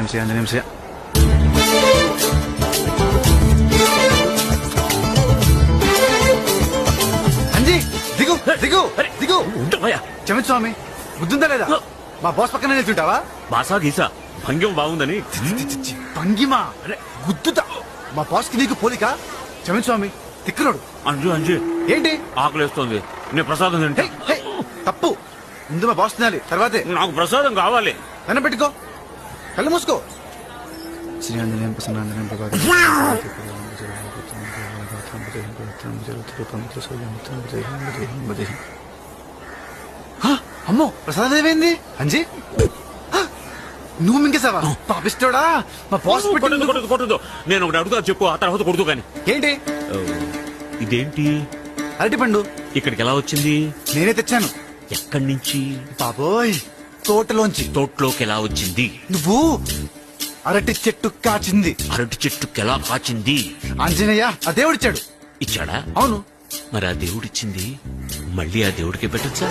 ఆంజనేయం శ్రీ ఆంజనేయం శ్రీ. అంజీ దిగు దిగు దిగు. క్షమించు స్వామి, బుద్ధుందా లేదా? మా బాస్ పక్కన నిల్చుంటావా? బాసా గీసా భంగ్యం బాగుందని. భంగిమా గుద్దుతా. మా బాస్ కి నీకు పోలిక? క్షమించు స్వామి, తిక్కనోడు. అంజు అంజు ఏంటి ఆకలేస్తోంది, నేను ప్రసాదం తింటా. హే, తప్పు. ముందు మా బాస్ తినాలి, తర్వాతే. నాకు ప్రసాదం కావాలి. వెన పెట్టుకో, కళ్ళు మూసుకో. శ్రీ ఆంజనేయం ప్రసన్నాంజనేయం అమ్మో, ప్రసాదం ఏమైంది? అంజీ నువ్వు మింగేసావా? పాపిస్తోడా, మా బాస్ కొట్టదు కొట్టదు కొట్టదు. నేను ఒకటి అడుగుతా, చెప్పు, ఆ తర్వాత కొడుతూ కానీ. ఏంటి? ఇదేంటి? అరటి పండు. ఇక్కడికి ఎలా వచ్చింది? నేనే తెచ్చాను. ఎక్కడి నుంచి? బాబోయ్, తోటలోంచి. తోటలోకి ఎలా వచ్చింది? నువ్వు అరటి చెట్టు కాచింది. అరటి చెట్టుకి ఎలా కాచింది? ఆంజనేయ ఆ దేవుడిచ్చాడు. ఇచ్చాడా? అవును. మరి ఆ దేవుడిచ్చింది మళ్ళీ ఆ దేవుడికి పెట్టొచ్చా?